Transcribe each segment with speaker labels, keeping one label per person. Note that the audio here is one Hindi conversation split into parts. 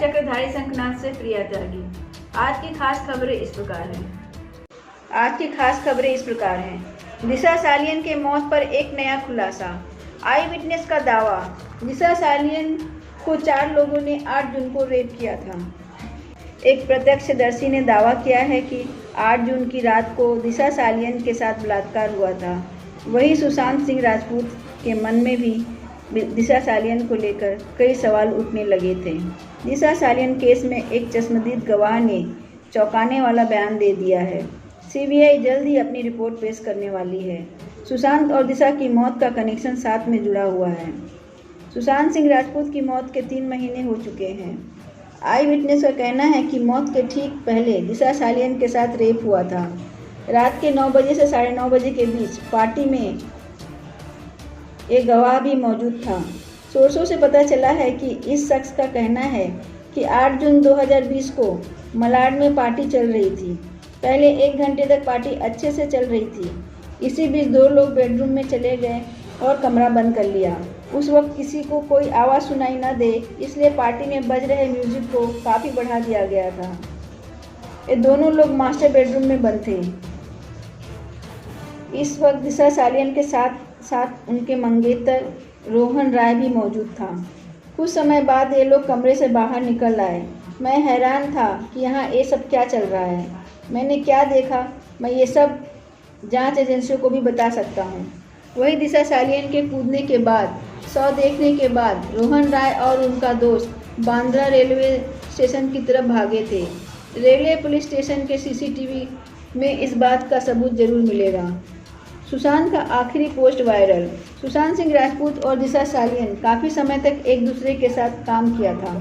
Speaker 1: चक्रधारी शंखनाद से प्रिया त्यागी। आज की खास खबरें इस प्रकार हैं। दिशा सालियन के मौत पर एक नया खुलासा। आई विटनेस का दावा। दिशा सालियन को 4 लोगों ने 8 जून को रेप किया था। एक प्रत्यक्षदर्शी ने दावा किया है कि 8 जून की रात को दिशा सालियन के साथ बलात्कार हुआ था। वहीं सुशांत सिंह राजपूत के मन में भी दिशा सालियन को लेकर कई सवाल उठने लगे थे। दिशा सालियन केस में एक चश्मदीद गवाह ने चौंकाने वाला बयान दे दिया है। सीबीआई जल्द ही अपनी रिपोर्ट पेश करने वाली है। सुशांत और दिशा की मौत का कनेक्शन साथ में जुड़ा हुआ है। सुशांत सिंह राजपूत की मौत के 3 महीने हो चुके हैं। आई विटनेस का कहना है कि मौत के ठीक पहले दिशा सालियन के साथ रेप हुआ था। रात के 9 बजे से 9:30 बजे के बीच पार्टी में एक गवाह भी मौजूद था। सोर्सों से पता चला है कि इस शख्स का कहना है कि 8 जून 2020 को मलाड में पार्टी चल रही थी। पहले 1 घंटे तक पार्टी अच्छे से चल रही थी। इसी बीच 2 लोग बेडरूम में चले गए और कमरा बंद कर लिया। उस वक्त किसी को कोई आवाज़ सुनाई न दे, इसलिए पार्टी में बज रहे म्यूजिक को काफ़ी बढ़ा दिया गया था। ये दोनों लोग मास्टर बेडरूम में बंद थे। इस वक्त दिशा सालियन के साथ उनके मंगेतर रोहन राय भी मौजूद था। कुछ समय बाद ये लोग कमरे से बाहर निकल आए। मैं हैरान था कि यहाँ ये सब क्या चल रहा है। मैंने क्या देखा, मैं ये सब जांच एजेंसियों को भी बता सकता हूँ। वही दिशा सालियन के कूदने के बाद, शव देखने के बाद रोहन राय और उनका दोस्त बांद्रा रेलवे स्टेशन की तरफ भागे थे। रेलवे पुलिस स्टेशन के सीसीटीवी में इस बात का सबूत जरूर मिलेगा। सुशांत का आखिरी पोस्ट वायरल। सुशांत सिंह राजपूत और दिशा सालियन काफ़ी समय तक एक दूसरे के साथ काम किया था।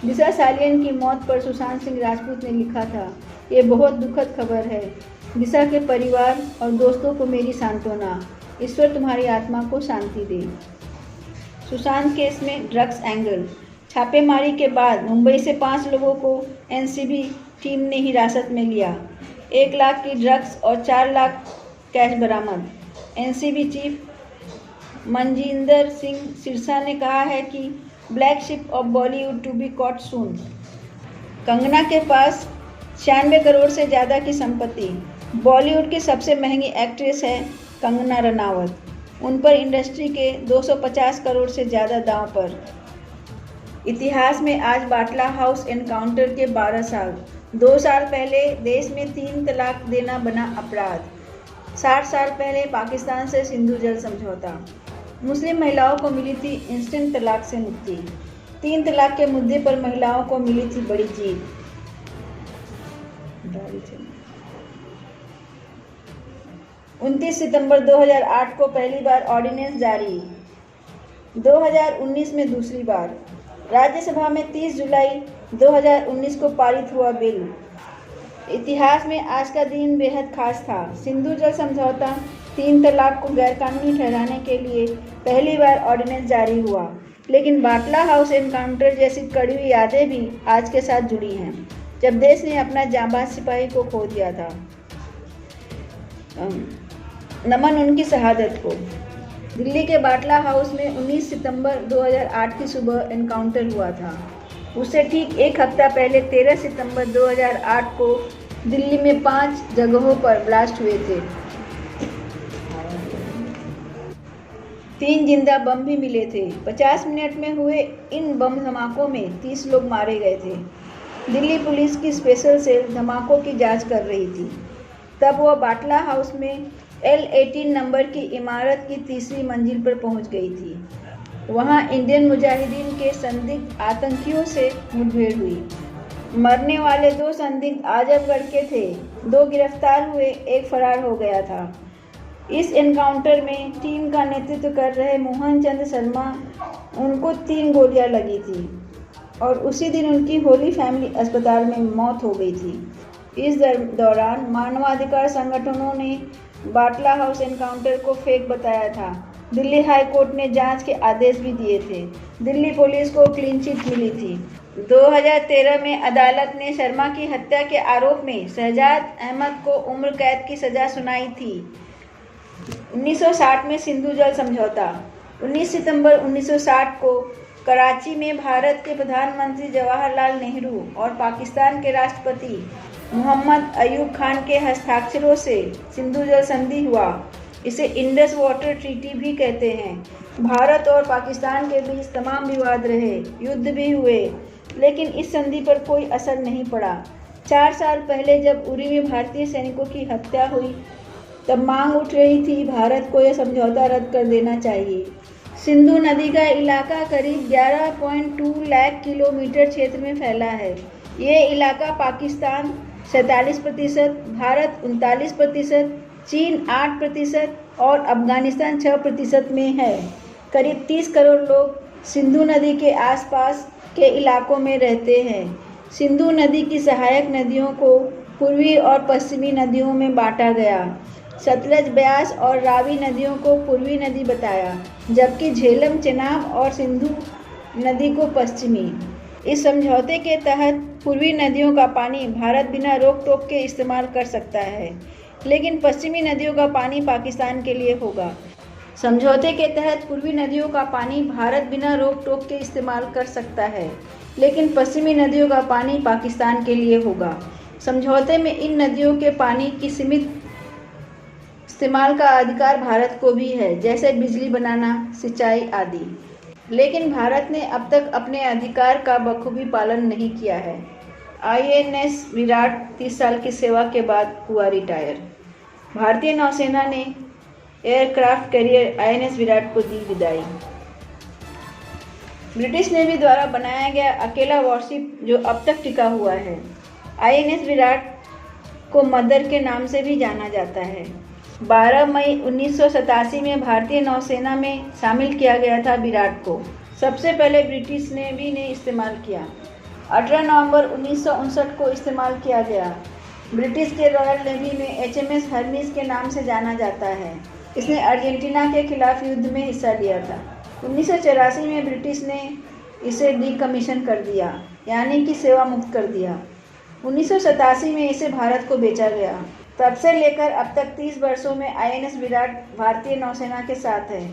Speaker 1: दिशा सालियन की मौत पर सुशांत सिंह राजपूत ने लिखा था, ये बहुत दुखद खबर है। दिशा के परिवार और दोस्तों को मेरी सांत्वना। ईश्वर तुम्हारी आत्मा को शांति दे। सुशांत केस में ड्रग्स एंगल। छापेमारी के बाद मुंबई से 5 लोगों को एनसीबी टीम ने हिरासत में लिया। 1 लाख की ड्रग्स और 4 लाख कैश बरामद। एनसीबी चीफ मनजिंदर सिंह सिरसा ने कहा है कि black ship of Bollywood to be caught soon. Kangana के पास 96 करोड़ से ज़्यादा की संपत्ति। बॉलीवुड की सबसे महंगी एक्ट्रेस है कंगना रनावत। उन पर इंडस्ट्री के 250 करोड़ से ज़्यादा दांव पर। इतिहास में आज बाटला हाउस एनकाउंटर के 12 साल। 2 साल पहले देश में 3 तलाक देना बना अपराध। 60 साल पहले पाकिस्तान से सिंधु जल समझौता। मुस्लिम महिलाओं को मिली थी इंस्टेंट तलाक से मुक्ति। 3 तलाक के मुद्दे पर महिलाओं को मिली थी बड़ी जीत। 29 सितंबर 2008 को पहली बार ऑर्डिनेंस जारी। 2019 में दूसरी बार। राज्यसभा में 30 जुलाई 2019 को पारित हुआ बिल। इतिहास में आज का दिन बेहद खास था। सिंधु जल समझौता 3 तलाक को गैरकानूनी ठहराने के लिए पहली बार ऑर्डिनेंस जारी हुआ। लेकिन बाटला हाउस एनकाउंटर जैसी कड़वी यादें भी आज के साथ जुड़ी हैं, जब देश ने अपना जांबाज सिपाही को खो दिया था। नमन उनकी शहादत को। दिल्ली के बाटला हाउस में 19 सितंबर 2008 की सुबह एनकाउंटर हुआ था। उससे ठीक 1 हफ्ता पहले 13 सितंबर 2008 को दिल्ली में 5 जगहों पर ब्लास्ट हुए थे। 3 जिंदा बम भी मिले थे। 50 मिनट में हुए इन बम धमाकों में 30 लोग मारे गए थे। दिल्ली पुलिस की स्पेशल सेल धमाकों की जांच कर रही थी। तब वह बाटला हाउस में L18 नंबर की इमारत की 3री मंजिल पर पहुंच गई थी। वहां इंडियन मुजाहिदीन के संदिग्ध आतंकियों से मुठभेड़ हुई। मरने वाले 2 संदिग्ध आजमगढ़ के थे। 2 गिरफ्तार हुए, 1 फरार हो गया था। इस एनकाउंटर में टीम का नेतृत्व कर रहे मोहन चंद शर्मा, उनको 3 गोलियां लगी थी और उसी दिन उनकी होली फैमिली अस्पताल में मौत हो गई थी। इस दौरान मानवाधिकार संगठनों ने बाटला हाउस एनकाउंटर को फेक बताया था। दिल्ली हाई कोर्ट ने जांच के आदेश भी दिए थे। दिल्ली पुलिस को क्लीन चिट मिली थी। 2013 में अदालत ने शर्मा की हत्या के आरोप में शहजाद अहमद को उम्र कैद की सजा सुनाई थी। 1960 में सिंधु जल समझौता। 19 सितंबर 1960 को कराची में भारत के प्रधानमंत्री जवाहरलाल नेहरू और पाकिस्तान के राष्ट्रपति मोहम्मद अयूब खान के हस्ताक्षरों से सिंधु जल संधि हुआ। इसे इंडस वाटर ट्रीटी भी कहते हैं। भारत और पाकिस्तान के बीच तमाम विवाद रहे, युद्ध भी हुए, लेकिन इस संधि पर कोई असर नहीं पड़ा। 4 साल पहले जब उरी में भारतीय सैनिकों की हत्या हुई, तब मांग उठ रही थी भारत को यह समझौता रद्द कर देना चाहिए। सिंधु नदी का इलाका करीब 11.2 लाख किलोमीटर क्षेत्र में फैला है। ये इलाका पाकिस्तान 47%, भारत 39%, चीन 8% और अफगानिस्तान 6% में है। करीब 30 करोड़ लोग सिंधु नदी के आसपास के इलाकों में रहते हैं। सिंधु नदी की सहायक नदियों को पूर्वी और पश्चिमी नदियों में बांटा गया। सतलज, ब्यास और रावी नदियों को पूर्वी नदी बताया, जबकि झेलम, चेनाब और सिंधु नदी को पश्चिमी। इस समझौते के तहत पूर्वी नदियों का पानी भारत बिना रोक टोक के इस्तेमाल कर सकता है, लेकिन पश्चिमी नदियों का पानी पाकिस्तान के लिए होगा। समझौते के तहत पूर्वी नदियों का पानी भारत बिना रोक टोक के इस्तेमाल कर सकता है, लेकिन पश्चिमी नदियों का पानी पाकिस्तान के लिए होगा। समझौते में इन नदियों के पानी की सीमित इस्तेमाल का अधिकार भारत को भी है, जैसे बिजली बनाना, सिंचाई आदि। लेकिन भारत ने अब तक अपने अधिकार का बखूबी पालन नहीं किया है। INS विराट 30 साल की सेवा के बाद हुआ रिटायर। भारतीय नौसेना ने एयरक्राफ्ट कैरियर INS विराट को दी विदाई। ब्रिटिश नेवी द्वारा बनाया गया अकेला वॉरशिप जो अब तक टिका हुआ है। INS विराट को मदर के नाम से भी जाना जाता है। 12 मई 1987 में भारतीय नौसेना में शामिल किया गया था विराट को। सबसे पहले ब्रिटिश नेवी ने इस्तेमाल किया। 18 नवंबर 1959 को इस्तेमाल किया गया। ब्रिटिश के रॉयल नेवी में HMS हर्मीज के नाम से जाना जाता है। इसने अर्जेंटीना के खिलाफ युद्ध में हिस्सा लिया था। 1984 में ब्रिटिश ने इसे डीकमीशन कर दिया, यानी कि सेवा मुक्त कर दिया। 1987 में इसे भारत को बेचा गया। तब से लेकर अब तक 30 वर्षों में INS विराट भारतीय नौसेना के साथ है।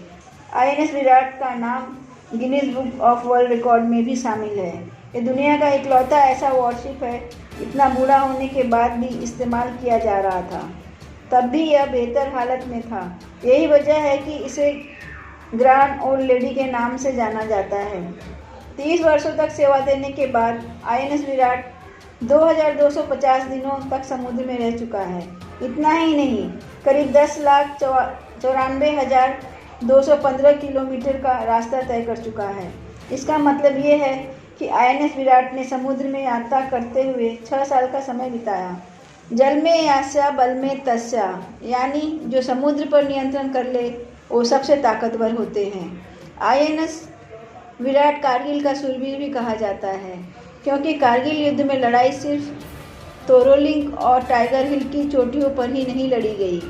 Speaker 1: INS विराट का नाम Guinness book of world record में भी शामिल है। ये दुनिया का इकलौता ऐसा वॉरशिप है, इतना बूढ़ा होने के बाद भी इस्तेमाल किया जा रहा था। तब भी यह बेहतर हालत में था। यही वजह है कि इसे ग्रैंड ओल्ड लेडी के नाम से जाना जाता है। 30 वर्षों तक सेवा देने के बाद INS विराट 2250 दिनों तक समुद्र में रह चुका है। इतना ही नहीं, करीब 10,94,215 किलोमीटर का रास्ता तय कर चुका है। इसका मतलब ये है कि INS विराट ने समुद्र में यात्रा करते हुए 6 साल का समय बिताया। जल में यास्या बल में तस्या, यानी जो समुद्र पर नियंत्रण कर ले वो सबसे ताकतवर होते हैं। INS विराट कारगिल का शूरवीर भी कहा जाता है, क्योंकि कारगिल युद्ध में लड़ाई सिर्फ तोरोलिंग और टाइगर हिल की चोटियों पर ही नहीं लड़ी गई,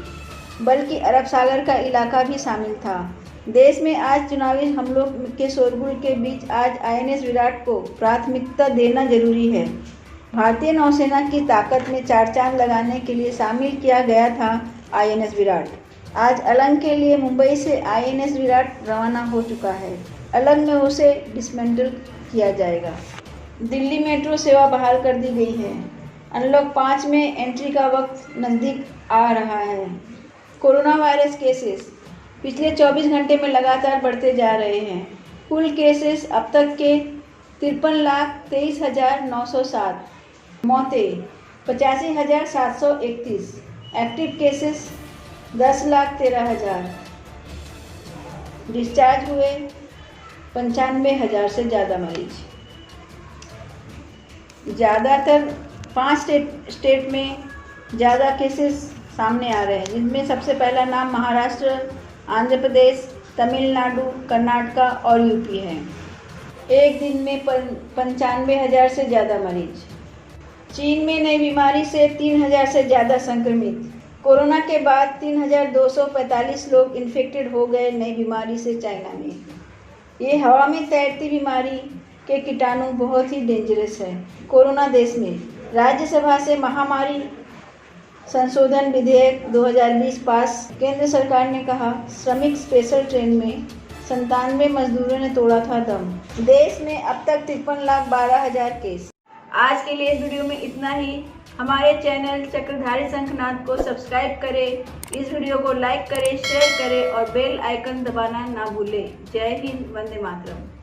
Speaker 1: बल्कि अरब सागर का इलाका भी शामिल था। देश में आज चुनावी हमलों के शोरगुल के बीच आज INS विराट को प्राथमिकता देना जरूरी है। भारतीय नौसेना की ताकत में 4 चांद लगाने के लिए शामिल किया गया था INS विराट। आज अलंग के लिए मुंबई से INS विराट रवाना हो चुका है। अलंग में उसे डिसमेंटल किया जाएगा। दिल्ली मेट्रो सेवा बहाल कर दी गई है। अनलॉक 5 में एंट्री का वक्त नज़दीक आ रहा है। कोरोना वायरस केसेस पिछले 24 घंटे में लगातार बढ़ते जा रहे हैं। कुल केसेस अब तक के 53,23,907, मौतें 85,731, एक्टिव केसेस 10,13,000, डिस्चार्ज हुए 95,000 से ज़्यादा मरीज। ज़्यादातर 5 स्टेट में ज़्यादा केसेस सामने आ रहे हैं, जिनमें सबसे पहला नाम महाराष्ट्र, आंध्र प्रदेश, तमिलनाडु, कर्नाटका और यूपी है। एक दिन में 95,000 से ज़्यादा मरीज। चीन में नई बीमारी से 3,000 से ज़्यादा संक्रमित। कोरोना के बाद 3,245 लोग इन्फेक्टेड हो गए नई बीमारी से चाइना में। ये हवा में तैरती बीमारी के कीटाणु बहुत ही डेंजरस है। कोरोना देश में राज्यसभा से महामारी संशोधन विधेयक 2020 पास। केंद्र सरकार ने कहा श्रमिक स्पेशल ट्रेन में 97 मजदूरों ने तोड़ा था दम। देश में अब तक 53,12,000 केस। आज के लिए इस वीडियो में इतना ही। हमारे चैनल चक्रधारी शंखनाद को सब्सक्राइब करें, इस वीडियो को लाइक करें, शेयर करें और बेल आइकन दबाना ना भूलें। जय हिंद, वंदे मातरम।